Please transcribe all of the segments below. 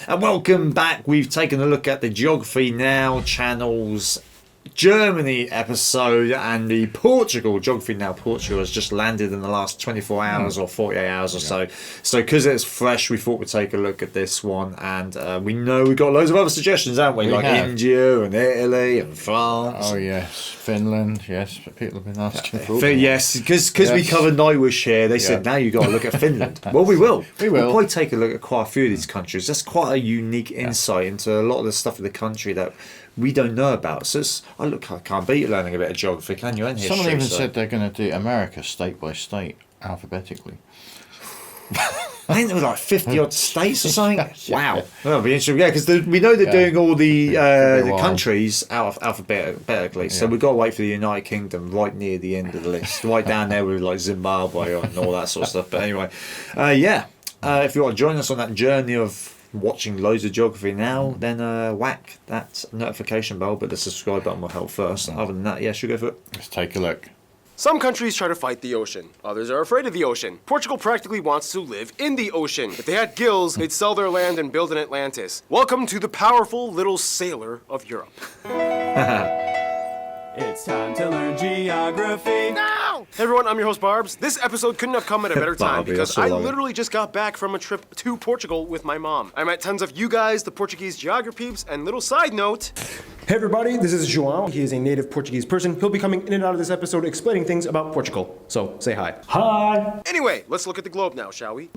And welcome back. We've taken a look at the Geography Now channel's Germany episode and the Portugal. Geography Now Portugal has just landed in the last 24 hours or 48 hours or so. So because it's fresh, we thought we'd take a look at this one. And we know we've got loads of other suggestions, haven't we? Like India and Italy and France. Oh, yes. Finland, yes. People have been asking for Yes, because we covered Nightwish here. They said, now you've got to look at Finland. Well, we will. We'll probably take a look at quite a few of these countries. That's quite a unique insight into a lot of the stuff in the country that we don't know about. So I can't beat learning a bit of geography, can you? And history, someone even said they're going to do America state by state, alphabetically. I think there were like 50 odd states or something. Wow, that'll be interesting. Yeah, because we know they're doing all the countries alphabetically, so we've got to wait for the United Kingdom right near the end of the list, right down there with like Zimbabwe and all that sort of stuff. But anyway, if you want to join us on that journey of watching loads of geography now, then whack that notification bell, but the subscribe button will help first. Other than that, should we go for it? Let's take a look. Some countries try to fight the ocean. Others are afraid of the ocean. Portugal practically wants to live in the ocean. If they had gills, they'd sell their land and build an Atlantis. Welcome to the powerful little sailor of Europe. It's time to learn geography. No! Hey everyone, I'm your host Barbs. This episode couldn't have come at a better time because I literally just got back from a trip to Portugal with my mom. I met tons of you guys, the Portuguese geography peeps, and little side note. Hey everybody, this is João. He is a native Portuguese person. He'll be coming in and out of this episode explaining things about Portugal. So say hi. Hi! Anyway, let's look at the globe now, shall we?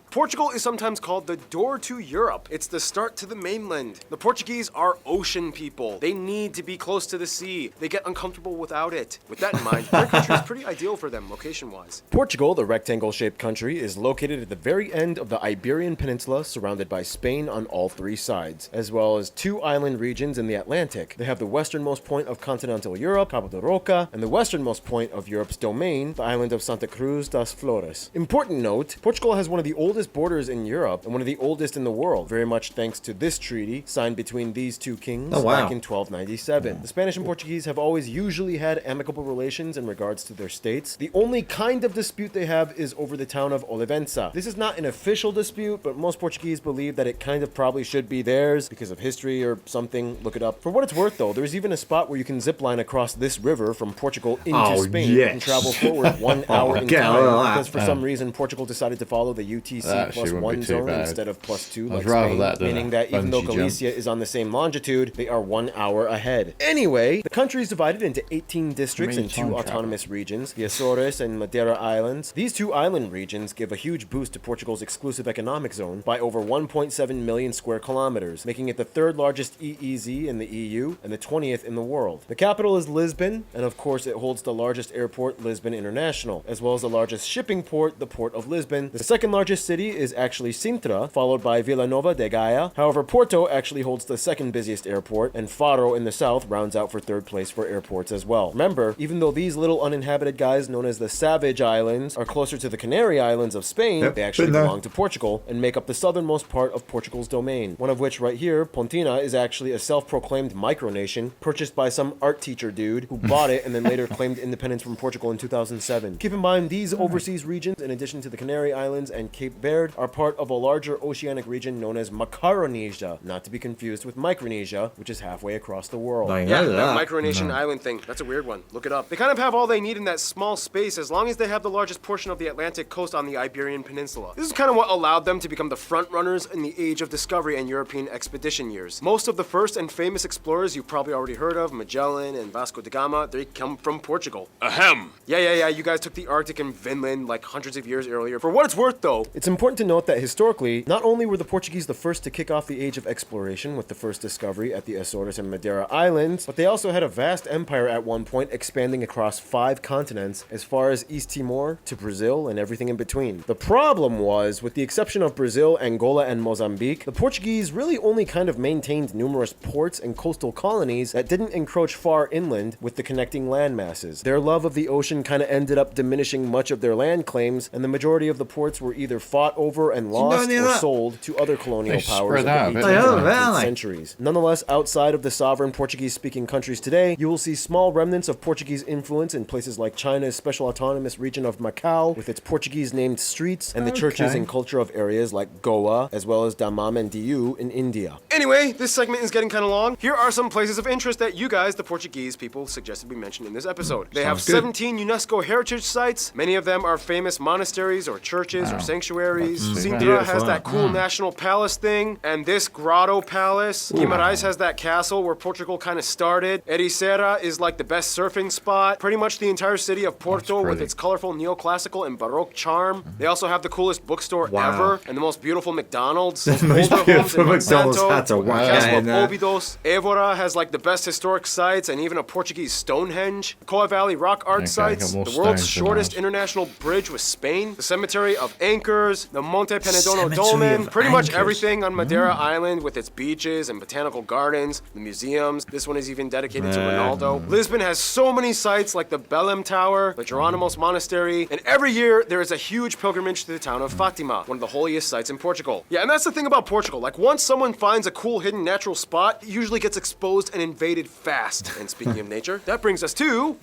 Portugal is sometimes called the door to Europe. It's the start to the mainland. The Portuguese are ocean people. They need to be close to the sea. They get uncomfortable without it. With that in mind, their country is pretty ideal for them location-wise. Portugal, the rectangle-shaped country, is located at the very end of the Iberian Peninsula, surrounded by Spain on all three sides, as well as two island regions in the Atlantic. They have the westernmost point of continental Europe, Cabo da Roca, and the westernmost point of Europe's domain, the island of Santa Cruz das Flores. Important note, Portugal has one of the oldest borders in Europe and one of the oldest in the world, very much thanks to this treaty signed between these two kings back in 1297. The Spanish and Portuguese have always usually had amicable relations in regards to their states. The only kind of dispute they have is over the town of Olivença. This is not an official dispute, but most Portuguese believe that it kind of probably should be theirs because of history or something. Look it up. For what it's worth though, there's even a spot where you can zip line across this river from Portugal into Spain and travel forward 1 hour in time because for some reason Portugal decided to follow the UTC plus one zone instead of plus two like Spain, meaning that even though Galicia is on the same longitude, they are 1 hour ahead. Anyway, the country is divided into 18 districts and two autonomous regions, the Azores and Madeira Islands. These two island regions give a huge boost to Portugal's exclusive economic zone by over 1.7 million square kilometers, making it the third largest EEZ in the EU and the 20th in the world. The capital is Lisbon, and of course it holds the largest airport, Lisbon International, as well as the largest shipping port, the Port of Lisbon. The second largest city is actually Sintra, followed by Vila Nova de Gaia. However, Porto actually holds the second busiest airport, and Faro in the south rounds out for third place for airports as well. Remember, even though these little uninhabited guys known as the Savage Islands are closer to the Canary Islands of Spain, they actually belong to Portugal and make up the southernmost part of Portugal's domain. One of which right here, Pontina, is actually a self-proclaimed micronation purchased by some art teacher dude who bought it and then later claimed independence from Portugal in 2007. Keep in mind, these overseas regions, in addition to the Canary Islands and Cape Verde, are part of a larger oceanic region known as Macaronesia, not to be confused with Micronesia, which is halfway across the world. That Micronesian island thing, that's a weird one. Look it up. They kind of have all they need in that small space as long as they have the largest portion of the Atlantic coast on the Iberian Peninsula. This is kind of what allowed them to become the front runners in the age of discovery and European expedition years. Most of the first and famous explorers you've probably already heard of, Magellan and Vasco da Gama, they come from Portugal. Ahem. Yeah, you guys took the Arctic and Vinland like hundreds of years earlier. For what it's worth though, it's important to note that historically, not only were the Portuguese the first to kick off the age of exploration with the first discovery at the Azores and Madeira Islands, but they also had a vast empire at one point expanding across 5 continents as far as East Timor to Brazil and everything in between. The problem was, with the exception of Brazil, Angola, and Mozambique, the Portuguese really only kind of maintained numerous ports and coastal colonies that didn't encroach far inland with the connecting land masses. Their love of the ocean kind of ended up diminishing much of their land claims, and the majority of the ports were either fought fought over and know lost any of or that? sold to other colonial They powers of spread the out a 18th bit, They and are, 19th really. centuries. Nonetheless, outside of the sovereign Portuguese-speaking countries today, you will see small remnants of Portuguese influence in places like China's special autonomous region of Macau, with its Portuguese-named streets, and the churches and culture of areas like Goa, as well as Dammam and Diu in India. Anyway, this segment is getting kind of long. Here are some places of interest that you guys, the Portuguese people, suggested we mention in this episode. They have Sounds good. 17 UNESCO heritage sites. Many of them are famous monasteries or churches or sanctuaries. That's Sintra beautiful, has that cool national palace thing, and this grotto palace. Guimarães has that castle where Portugal kind of started. Ericeira is like the best surfing spot. Pretty much the entire city of Porto with pretty. its colorful neoclassical and Baroque charm. They also have the coolest bookstore Wow. ever and the most beautiful McDonald's. Most Older homes beautiful in McDonald's Monsanto. had to whack Castle that of in there. Óbidos. Évora has like the best historic sites and even a Portuguese Stonehenge. Coa Valley rock art Okay, sites. got more The world's stones than shortest ours. international bridge with Spain. The cemetery of Anchors. The Monte Penedono Cemetery Dolmen. of Pretty much Anchors. everything on Madeira Island with its beaches and botanical gardens. The museums. This one is even dedicated to Ronaldo. Lisbon has so many sites like the Belém Tower, the Geronimos Monastery, and every year there is a huge pilgrimage to the town of Fatima, one of the holiest sites in Portugal. Yeah, and that's the thing about Portugal. Like, once someone finds a cool hidden natural spot, it usually gets exposed and invaded fast. And speaking of nature, that brings us to...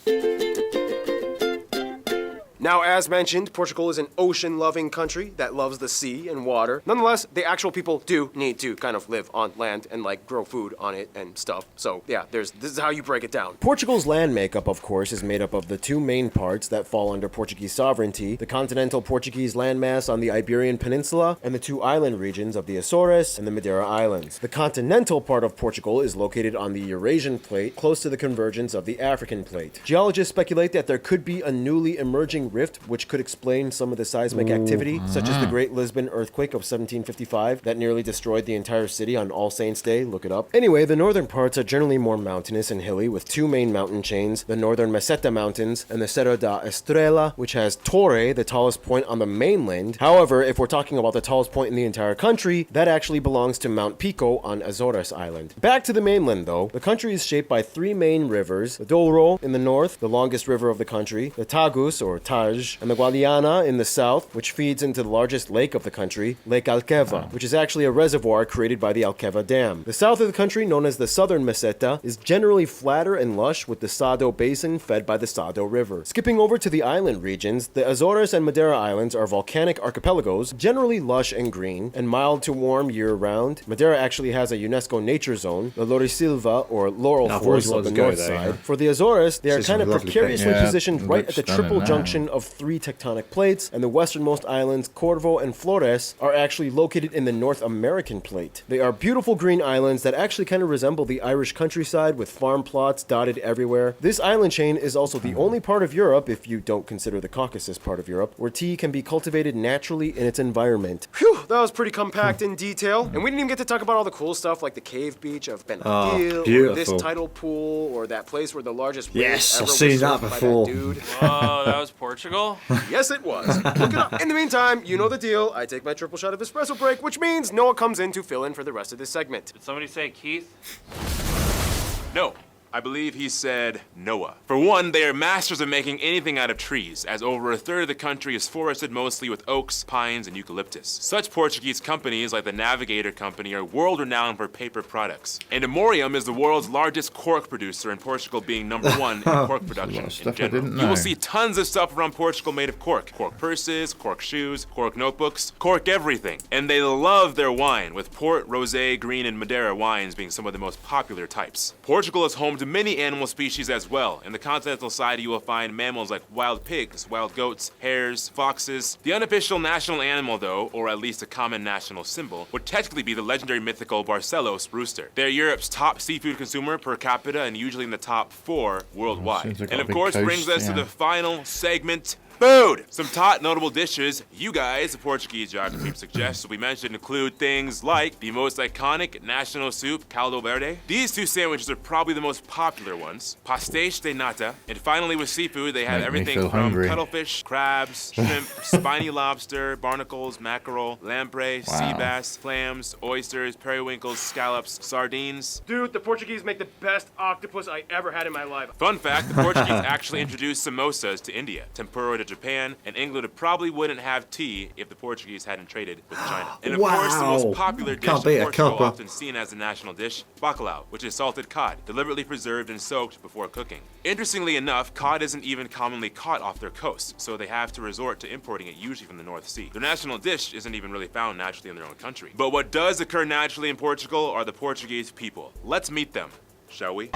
Now, as mentioned, Portugal is an ocean-loving country that loves the sea and water. Nonetheless, the actual people do need to kind of live on land and like grow food on it and stuff. So yeah, this is how you break it down. Portugal's land makeup, of course, is made up of the two main parts that fall under Portuguese sovereignty, the continental Portuguese landmass on the Iberian Peninsula, and the two island regions of the Azores and the Madeira Islands. The continental part of Portugal is located on the Eurasian plate, close to the convergence of the African plate. Geologists speculate that there could be a newly emerging rift which could explain some of the seismic activity, such as the Great Lisbon earthquake of 1755 that nearly destroyed the entire city on All Saints' Day. Look it up. Anyway, the northern parts are generally more mountainous and hilly, with two main mountain chains, the northern Meseta Mountains and the Cerro da Estrela, which has Torre, the tallest point on the mainland. However, if we're talking about the tallest point in the entire country, that actually belongs to Mount Pico on Azores Island. Back to the mainland, though. The country is shaped by three main rivers: the Douro in the north, the longest river of the country, the Tagus or Taj, and the Guadiana in the south, which feeds into the largest lake of the country, Lake Alqueva, which is actually a reservoir created by the Alqueva Dam. The south of the country, known as the southern Meseta, is generally flatter and lush, with the Sado Basin fed by the Sado River. Skipping over to the island regions, the Azores and Madeira Islands are volcanic archipelagos, generally lush and green, and mild to warm year-round. Madeira actually has a UNESCO nature zone, the Laurisilva, or Laurel I've always Forest on the wanted to go north there, side. yeah. For the Azores, they are It's kind of a lovely precariously place. Yeah, positioned it right looks at the stunning triple now. junction of three tectonic plates, and the westernmost islands, Corvo and Flores, are actually located in the North American plate. They are beautiful green islands that actually kind of resemble the Irish countryside, with farm plots dotted everywhere. This island chain is also the only part of Europe, if you don't consider the Caucasus part of Europe, where tea can be cultivated naturally in its environment. Phew, that was pretty compact in detail. And we didn't even get to talk about all the cool stuff like the cave beach of Benadil, or this beautiful. tidal pool, or that place where the largest wave Yes, ever I've was seen surfed that by before. dude. Oh, that was Portugal? Yes, it was. Look it up. In the meantime, you know the deal. I take my triple shot of espresso break, which means Noah comes in to fill in for the rest of this segment. Did somebody say Keith? No. I believe he said Noah. For one, they are masters of making anything out of trees, as over a third of the country is forested mostly with oaks, pines, and eucalyptus. Such Portuguese companies like the Navigator Company are world-renowned for paper products. And Amorium is the world's largest cork producer, in Portugal being number one in cork production in stuff I general. didn't You know. will see tons of stuff around Portugal made of cork. Cork purses, cork shoes, cork notebooks, cork everything. And they love their wine, with port, rosé, green, and Madeira wines being some of the most popular types. Portugal is home to many animal species as well. In the continental side, you will find mammals like wild pigs, wild goats, hares, foxes. The unofficial national animal, though, or at least a common national symbol, would technically be the legendary mythical Barcelos rooster. They're Europe's top seafood consumer per capita and usually in the top 4 worldwide. seems like And a of big course, coast, brings us to yeah. the final segment. Food! Some top notable dishes you guys, the Portuguese geography suggests we mentioned include things like the most iconic national soup, caldo verde. These two sandwiches are probably the most popular ones. Pastéis de nata. And finally with seafood, they have Make me everything feel from hungry. cuttlefish, crabs, shrimp, spiny lobster, barnacles, mackerel, lamprey, sea Wow. bass, clams, oysters, periwinkles, scallops, sardines. Dude, the Portuguese make the best octopus I ever had in my life. Fun fact, the Portuguese actually introduced samosas to India, tempura to Japan, and England probably wouldn't have tea if the Portuguese hadn't traded with China. And of course, the most popular dish Can't beat in a Portugal, cuppa. often seen as the national dish, bacalhau, which is salted cod, deliberately preserved and soaked before cooking. Interestingly enough, cod isn't even commonly caught off their coast, so they have to resort to importing it usually from the North Sea. Their national dish isn't even really found naturally in their own country. But what does occur naturally in Portugal are the Portuguese people. Let's meet them, shall we?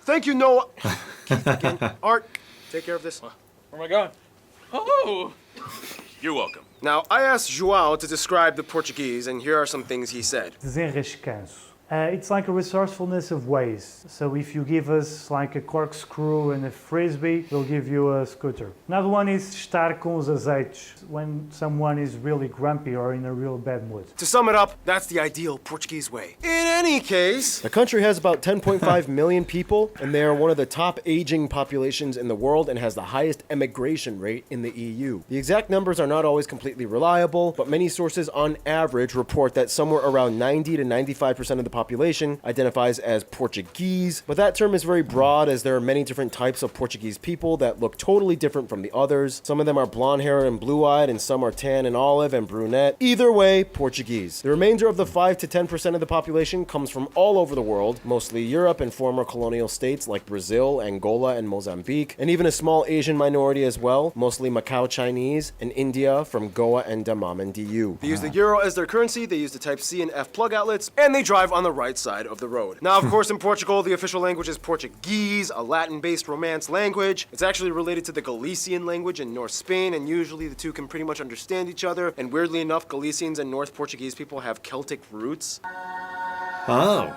Thank you, Noah. Keith again. Art, take care of this. Where am I going? Oh! You're welcome. Now, I asked João to describe the Portuguese, and here are some things he said. Desenrascanço. It's like a resourcefulness of ways. So if you give us like a corkscrew and a frisbee, we'll give you a scooter. Another one is estar com os azeites, when someone is really grumpy or in a real bad mood. To sum it up, that's the ideal Portuguese way. In any case, The country has about 10.5 million people, and they are one of the top aging populations in the world and has the highest emigration rate in the EU. The exact numbers are not always completely reliable, but many sources on average report that somewhere around 90 to 95% of the population identifies as Portuguese, but that term is very broad as there are many different types of Portuguese people that look totally different from the others. Some of them are blonde-haired and blue-eyed, and some are tan and olive and brunette. Either way, Portuguese. The remainder of the 5 to 10% of the population comes from all over the world, mostly Europe and former colonial states like Brazil, Angola, and Mozambique, and even a small Asian minority as well, mostly Macau Chinese, and India from Goa and Daman and Diu. they use the euro as their currency, they use the Type C and F plug outlets, and they drive on the right side of the road. Now, of course, in Portugal, the official language is Portuguese, a Latin-based Romance language. It's actually related to the Galician language in North Spain, and usually the two can pretty much understand each other. And weirdly enough, Galicians and North Portuguese people have Celtic roots. Oh.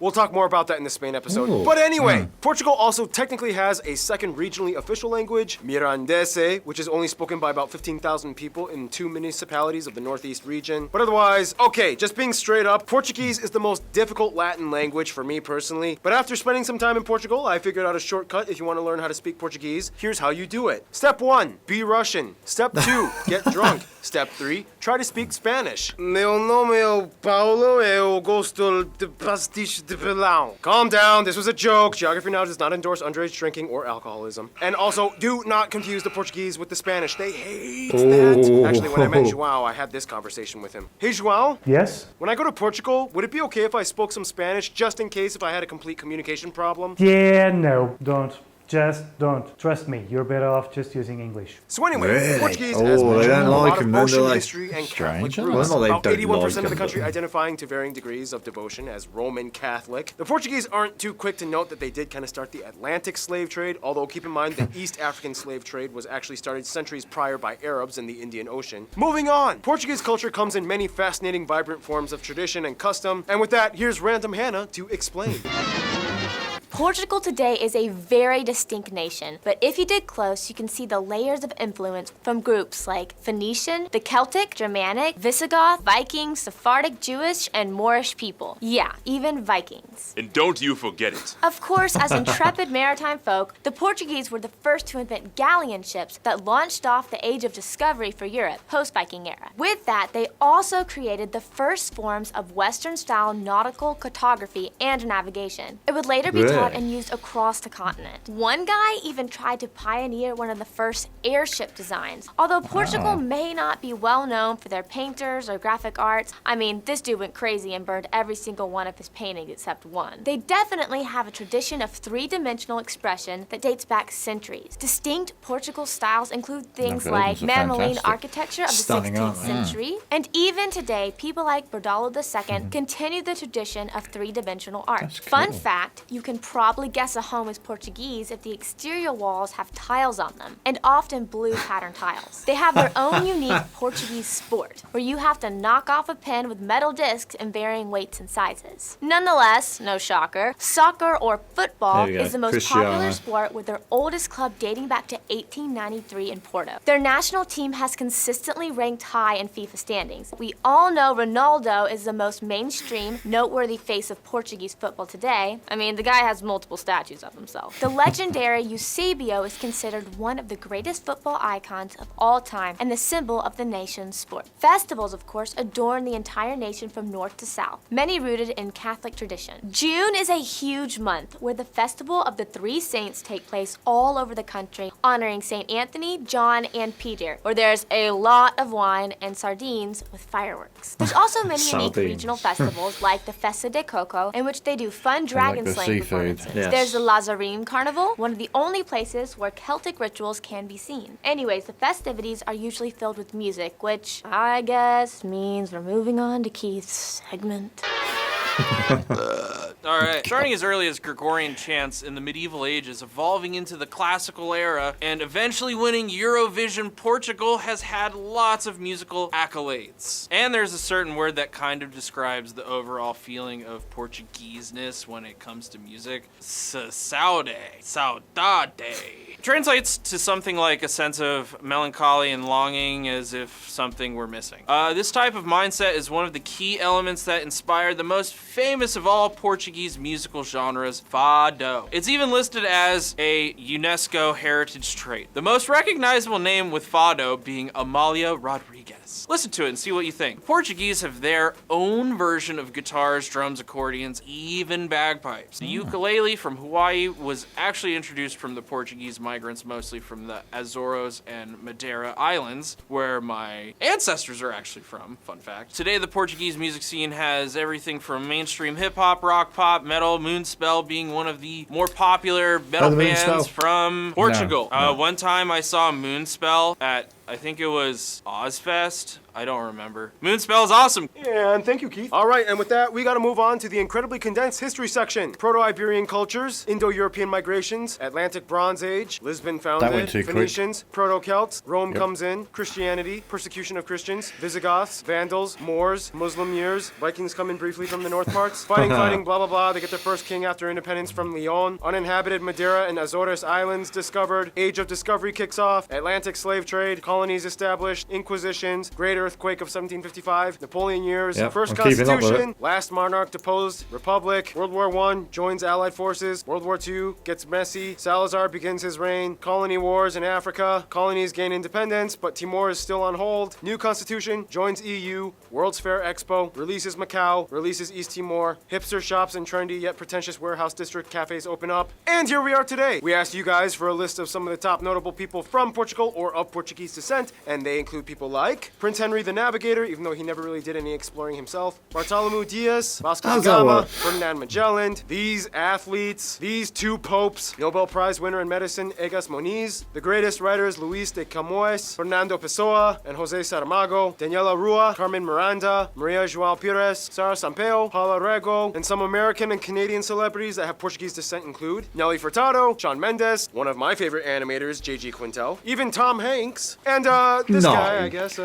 We'll talk more about that in the Spain episode. But anyway, Portugal also technically has a second regionally official language, Mirandese, which is only spoken by about 15,000 people in 2 municipalities of the northeast region. But otherwise, okay, just being straight up, Portuguese is the most difficult Latin language for me personally. But after spending some time in Portugal, I figured out a shortcut if you want to learn how to speak Portuguese. Here's how you do it. Step 1, be Russian. Step 2, get drunk. Step 3, try to speak Spanish. Meu nome é Paulo, eu gosto de pastiche de pelão. Calm down, this was a joke. Geography Now does not endorse underage drinking or alcoholism. And also, do not confuse the Portuguese with the Spanish. They hate that. Actually, when I met João, I had this conversation with him. Hey, João, Yes? when I go to Portugal, would it be okay if I spoke some Spanish just in case if I had a complete communication problem? Yeah, no, don't. Just don't. Trust me, you're better off just using English. So anyway, Really? Portuguese Oh, has they mentioned don't a like lot him, of then ocean they're like, history and Catholic strange. roots. Well, no, they About don't 81% like of the him, country but- identifying to varying degrees of devotion as Roman Catholic. The Portuguese aren't too quick to note that they did kind of start the Atlantic slave trade, although keep in mind the East African slave trade was actually started centuries prior by Arabs in the Indian Ocean. Moving on! Portuguese culture comes in many fascinating, vibrant forms of tradition and custom, and with that, here's Random Hannah to explain. Portugal today is a very distinct nation, but if you dig close, you can see the layers of influence from groups like Phoenician, the Celtic, Germanic, Visigoth, Viking, Sephardic, Jewish, and Moorish people. Yeah, even Vikings. And don't you forget it. Of course, as intrepid maritime folk, the Portuguese were the first to invent galleon ships that launched off the age of discovery for Europe, post-Viking era. With that, they also created the first forms of Western-style nautical cartography and navigation. It would later be taught and used across the continent. One guy even tried to pioneer one of the first airship designs. Although Portugal may not be well known for their painters or graphic arts, I mean, this dude went crazy and burned every single one of his paintings except one. They definitely have a tradition of three-dimensional expression that dates back centuries. Distinct Portugal styles include things The like buildings are Manueline fantastic. architecture of the Stunning, 16th aren't they? century, and even today, people like Bordalo II continue the tradition of three-dimensional art. That's Fun cool. fact, you can probably guess a home is Portuguese if the exterior walls have tiles on them, and often blue pattern tiles. They have their own unique Portuguese sport, where you have to knock off a pin with metal discs in varying weights and sizes. Nonetheless, no shocker, soccer or football There you go, is the most Cristiano. popular sport, with their oldest club dating back to 1893 in Porto. Their national team has consistently ranked high in FIFA standings. We all know Ronaldo is the most mainstream, noteworthy face of Portuguese football today. I mean, the guy has multiple statues of himself. The legendary Eusebio is considered one of the greatest football icons of all time and the symbol of the nation's sport. Festivals, of course, adorn the entire nation from north to south, many rooted in Catholic tradition. June is a huge month where the Festival of the Three Saints take place all over the country, honoring St. Anthony, John, and Peter, where there's a lot of wine and sardines with fireworks. There's also many unique regional festivals like the Festa de Coco, in which they do fun dragon the slaying seafood. performances. Yes. There's the Lazarine Carnival, one of the only places where Celtic rituals can be seen. Anyways, the festivities are usually filled with music, which I guess means we're moving on to Keith's segment. All right. Starting as early as Gregorian chants in the medieval ages, evolving into the classical era, and eventually winning Eurovision, Portugal has had lots of musical accolades. And there's a certain word that kind of describes the overall feeling of Portugueseness when it comes to music. Saudade. Translates to something like a sense of melancholy and longing, as if something were missing. This type of mindset is one of the key elements that inspired the most famous of all Portuguese musical genres, fado. It's even listed as a UNESCO heritage trait. The most recognizable name with fado being Amalia Rodrigues. Listen to it and see what you think. Portuguese have their own version of guitars, drums, accordions, even bagpipes. The ukulele from Hawaii was actually introduced from the Portuguese migrants, mostly from the Azores and Madeira Islands, where my ancestors are actually from, fun fact. Today, the Portuguese music scene has everything from mainstream hip-hop, rock pop, metal, Moonspell being one of the more popular metal bands Moonspell? from Portugal. No. One time I saw Moonspell at, I think it was Ozfest. I don't remember. Moonspell is awesome. And thank you, Keith. All right, and with that, we got to move on to the incredibly condensed history section. Proto-Iberian cultures, Indo-European migrations, Atlantic Bronze Age, Lisbon That went founded, too quick. Phoenicians, Proto-Celts, Rome comes in, Christianity, persecution of Christians, Visigoths, Vandals, Moors, Muslim years, Vikings come in briefly from the north parts, fighting, blah, blah, blah. They get their first king after independence from Leon. Uninhabited Madeira and Azores Islands discovered. Age of Discovery kicks off. Atlantic slave trade, colonies established, Inquisitions, Great Earthquake of 1755, Napoleon years, Yep, First I'm keeping up with Constitution, it. last monarch deposed, Republic, World War I, joins Allied forces, World War II, gets messy, Salazar begins his reign, colony wars in Africa, colonies gain independence, but Timor is still on hold, new constitution, joins EU, World's Fair Expo, releases Macau, releases East Timor, hipster shops and trendy yet pretentious warehouse district cafes open up, and here we are today. We asked you guys for a list of some of the top notable people from Portugal or of Portuguese descent, and they include people like Prince Henry the Navigator, even though he never really did any exploring himself, Bartolomeu Dias, Vasco da How's that Gama, work? Ferdinand Magellan, these athletes, these two popes, Nobel Prize winner in medicine Egas Moniz, the greatest writers Luis de Camões, Fernando Pessoa, and Jose Saramago, Daniela Rua, Carmen Miranda, Maria João Pires, Sara Sampaio, Paula Rego, and some American and Canadian celebrities that have Portuguese descent include Nelly Furtado, Shawn Mendes, one of my favorite animators, J.G. Quintel, even Tom Hanks, and this No. guy, I guess.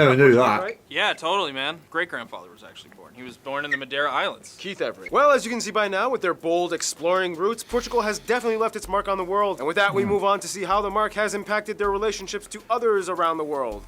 Never knew that. Right? Yeah, totally, man. Great-grandfather was actually born. He was born in the Madeira Islands. Keith Everett. Well, as you can see by now, with their bold, exploring roots, Portugal has definitely left its mark on the world. And with that, we move on to see how the mark has impacted their relationships to others around the world.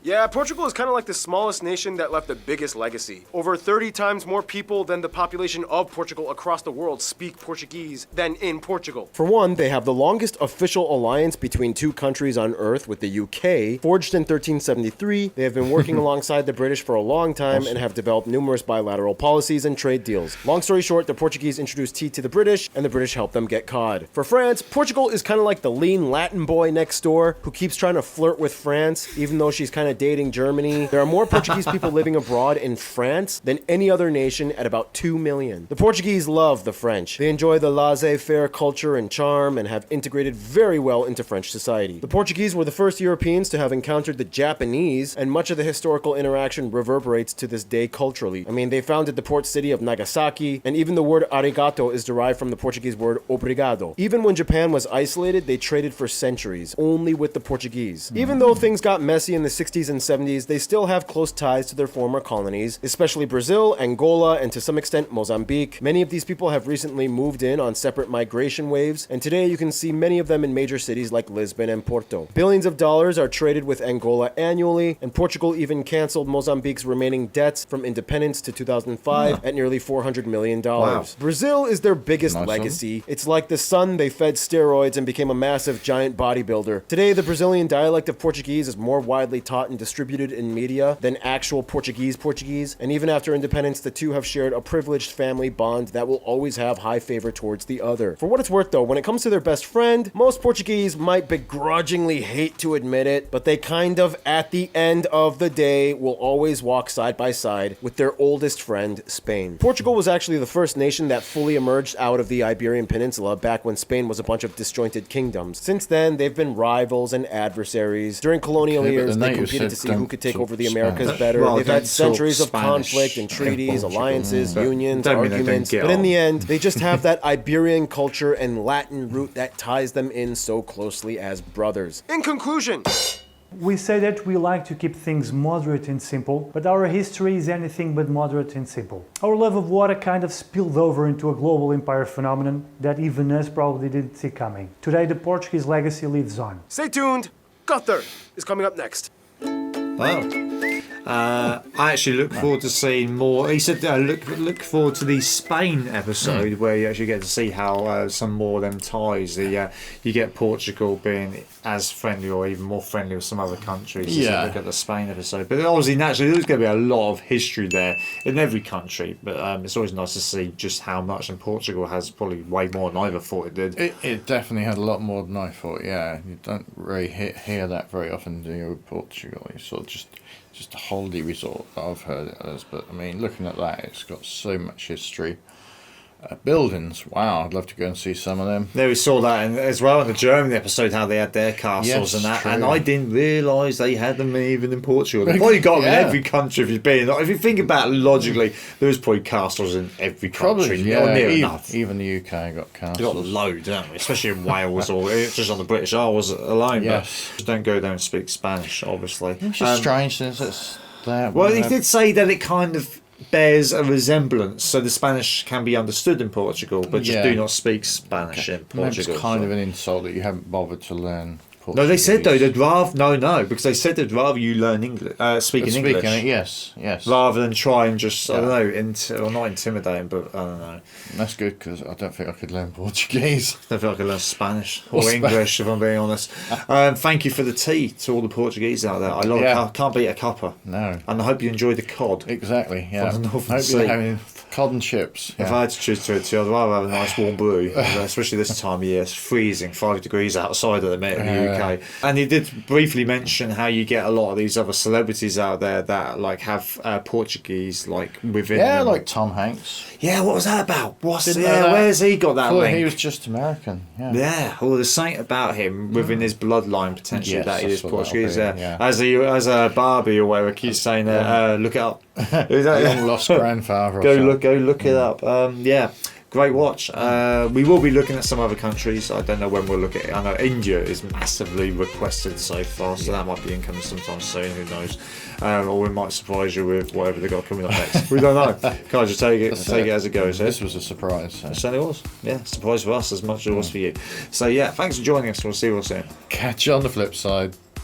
Yeah, Portugal is kind of like the smallest nation that left the biggest legacy. Over 30 times more people than the population of Portugal across the world speak Portuguese than in Portugal. For one, they have the longest official alliance between two countries on Earth with the UK. Forged in 1373, they have been working alongside the British for a long time and have developed numerous bilateral policies and trade deals. Long story short, the Portuguese introduced tea to the British, and the British helped them get cod. For France, Portugal is kind of like the lean Latin boy next door who keeps trying to flirt with France, even though she's kind of dating Germany. There are more Portuguese people living abroad in France than any other nation at about 2 million. The Portuguese love the French. They enjoy the laissez-faire culture and charm and have integrated very well into French society. The Portuguese were the first Europeans to have encountered the Japanese, and much of the historical interaction reverberates to this day culturally. I mean, they founded the port city of Nagasaki, and even the word arigato is derived from the Portuguese word obrigado. Even when Japan was isolated, they traded for centuries, only with the Portuguese. Even though things got messy in the 60s 60s and 70s, they still have close ties to their former colonies, especially Brazil, Angola, and to some extent Mozambique. Many of these people have recently moved in on separate migration waves, and today you can see many of them in major cities like Lisbon and Porto. Billions of dollars are traded with Angola annually, and Portugal even canceled Mozambique's remaining debts from independence to 2005 at nearly $400 million. Wow. Brazil is their biggest Nice legacy. It's like the sun they fed steroids and became a massive giant bodybuilder. Today, the Brazilian dialect of Portuguese is more widely taught and distributed in media than actual Portuguese, and even after independence, the two have shared a privileged family bond that will always have high favor towards the other. For what it's worth though, when it comes to their best friend, most Portuguese might begrudgingly hate to admit it, but they kind of, at the end of the day, will always walk side by side with their oldest friend, Spain. Portugal was actually the first nation that fully emerged out of the Iberian Peninsula back when Spain was a bunch of disjointed kingdoms. Since then, they've been rivals and adversaries. During colonial Okay, but years, the they natives competed to said see who don't could take talk over the Americas Spanish. better. Well, They've don't had centuries talk of Spanish conflict and in treaties, Portugal. alliances, But unions, don't mean they don't arguments. get But in the on. end, they just have that Iberian culture and Latin root that ties them in so closely as brothers. In conclusion, We say that we like to keep things moderate and simple, but our history is anything but moderate and simple. Our love of water kind of spilled over into a global empire phenomenon that even us probably didn't see coming. Today, the Portuguese legacy lives on. stay tuned. Gunther is coming up next. Wow. I actually look forward to seeing more. He said, look forward to the Spain episode where you actually get to see how some more of them ties. You get Portugal being as friendly or even more friendly with some other countries. Yeah. So look at the Spain episode. But obviously, naturally, there's going to be a lot of history there in every country. But it's always nice to see just how much. And Portugal has probably way more than I ever thought it did. It definitely had a lot more than I thought. Yeah, you don't really hear that very often, do you, with Portugal? It's sort of just a holiday resort. I've heard it as, but I mean, looking at that, it's got so much history. Buildings, wow! I'd love to go and see some of them. There we saw that as well in the Germany episode, how they had their castles Yes, and that, true. and I didn't realise they had them even in Portugal. They've probably got them in Yeah. every country. If you think about it logically, there's probably castles in every country, Probably, or yeah. near enough. Even the UK got They've got castles. loads, don't we? Especially in Wales or just on the British Isles alone. Yes. But just don't go there and speak Spanish, obviously. Which is strange since it's there. Well, he did say that it kind of bears a resemblance, so the Spanish can be understood in Portugal, but just Yeah. do not speak Spanish in Maybe it's Portugal. kind so. of an insult that you haven't bothered to learn Portuguese. No, they said though they'd rather no, because they said they'd rather you learn English, speaking English, it, yes. rather than try and just I Yeah. don't know, or not intimidating, but I don't know. That's good because I don't think I could learn Portuguese. I don't feel like I could learn Spanish Or or English, if I'm being honest. Thank you for the tea to all the Portuguese out there. I love Yeah. can't beat a cuppa, No. and I hope you enjoy the cod. Exactly, yeah. From the Northern Hope Sea. you're having cod and chips. If Yeah. I had to choose two, I'd rather have a nice warm brew, especially this time of year. It's freezing, 5 degrees outside at the minute in the UK. And he did briefly mention how you get a lot of these other celebrities out there that like have Portuguese like within. Yeah, them. like Tom Hanks. Yeah, what was that about? Didn't know that. Where's he got that Thought link? he was just American. Yeah. Yeah, well, there's something about him within his bloodline potentially Yes, that he is that's what that'll Portuguese. be, yeah. As a Barbie or whatever keeps saying, look it up. Is that- A long lost grandfather. or Go something. look it up. Yeah, great watch. We will be looking at some other countries. I don't know when we'll look at it. I know India is massively requested so far, so that might be incoming sometime soon. Who knows? Or we might surprise you with whatever they got coming up next. We don't know. Can't just take it as it goes. This was a surprise. So. It certainly was. Yeah, surprise for us as much as it was for you. So yeah, thanks for joining us. We'll see you all soon. Catch you on the flip side.